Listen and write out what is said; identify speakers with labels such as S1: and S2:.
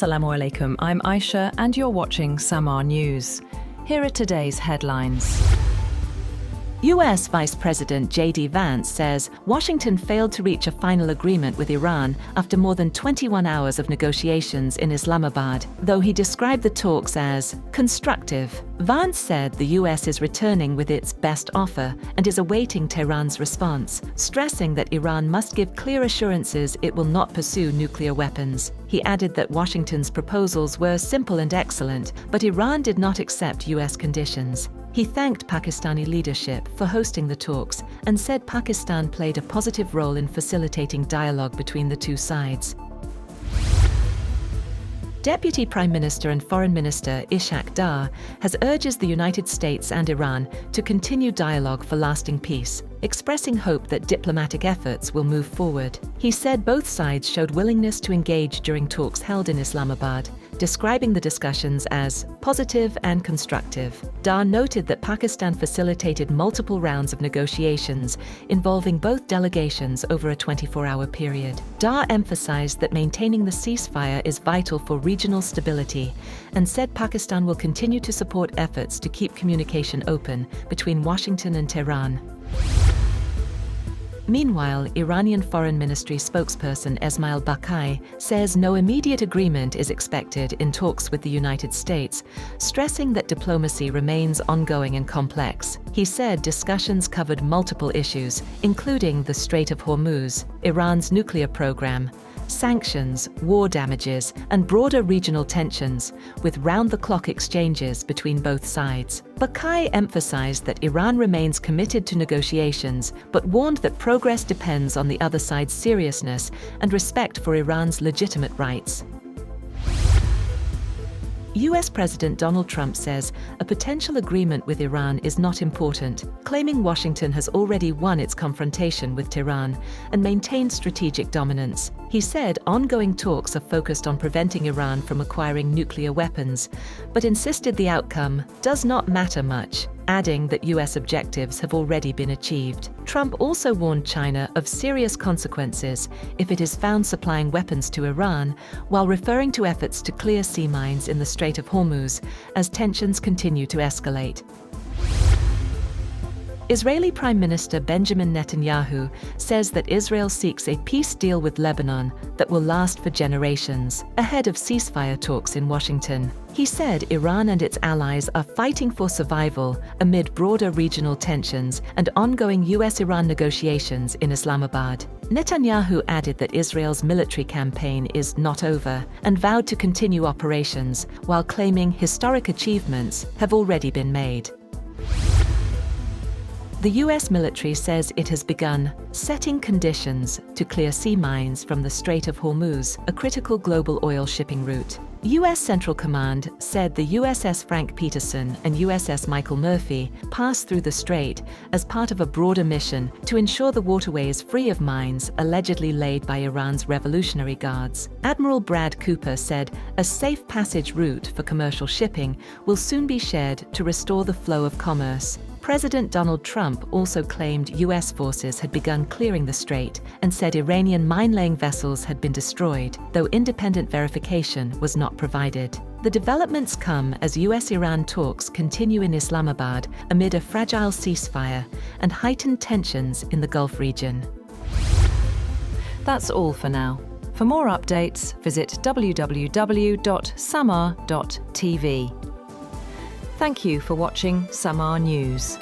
S1: Assalamu alaikum, I'm Aisha and you're watching Samaa News. Here are today's headlines. US Vice President J.D. Vance says Washington failed to reach a final agreement with Iran after more than 21 hours of negotiations in Islamabad, though he described the talks as constructive. Vance said the US is returning with its best offer and is awaiting Tehran's response, stressing that Iran must give clear assurances it will not pursue nuclear weapons. He added that Washington's proposals were simple and excellent, but Iran did not accept US conditions. He thanked Pakistani leadership for hosting the talks and said Pakistan played a positive role in facilitating dialogue between the two sides. Deputy Prime Minister and Foreign Minister Ishaq has urged the United States and Iran to continue dialogue for lasting peace, expressing hope that diplomatic efforts will move forward. He said both sides showed willingness to engage during talks held in Islamabad, describing the discussions as positive and constructive. Dar noted that Pakistan facilitated multiple rounds of negotiations involving both delegations over a 24-hour period. Dar emphasized that maintaining the ceasefire is vital for regional stability and said Pakistan will continue to support efforts to keep communication open between Washington and Tehran. Meanwhile, Iranian Foreign Ministry spokesperson Esmail Baqai says no immediate agreement is expected in talks with the United States, stressing that diplomacy remains ongoing and complex. He said discussions covered multiple issues, including the Strait of Hormuz, Iran's nuclear program, sanctions, war damages, and broader regional tensions, with round-the-clock exchanges between both sides. Baqai emphasized that Iran remains committed to negotiations, but warned that progress depends on the other side's seriousness and respect for Iran's legitimate rights. US President Donald Trump says a potential agreement with Iran is not important, claiming Washington has already won its confrontation with Tehran and maintained strategic dominance. He said ongoing talks are focused on preventing Iran from acquiring nuclear weapons, but insisted the outcome does not matter much, adding that US objectives have already been achieved. Trump also warned China of serious consequences if it is found supplying weapons to Iran, while referring to efforts to clear sea mines in the Strait of Hormuz as tensions continue to escalate. Israeli Prime Minister Benjamin Netanyahu says that Israel seeks a peace deal with Lebanon that will last for generations, ahead of ceasefire talks in Washington. He said Iran and its allies are fighting for survival amid broader regional tensions and ongoing US-Iran negotiations in Islamabad. Netanyahu added that Israel's military campaign is not over and vowed to continue operations, while claiming historic achievements have already been made. The US military says it has begun setting conditions to clear sea mines from the Strait of Hormuz, a critical global oil shipping route. US Central Command said the USS Frank Peterson and USS Michael Murphy passed through the strait as part of a broader mission to ensure the waterway is free of mines allegedly laid by Iran's Revolutionary Guards. Admiral Brad Cooper said a safe passage route for commercial shipping will soon be shared to restore the flow of commerce. President Donald Trump also claimed US forces had begun clearing the strait and said Iranian mine-laying vessels had been destroyed, though independent verification was not provided. The developments come as US-Iran talks continue in Islamabad amid a fragile ceasefire and heightened tensions in the Gulf region. That's all for now. For more updates, visit www.samaa.tv. Thank you for watching Samaa News.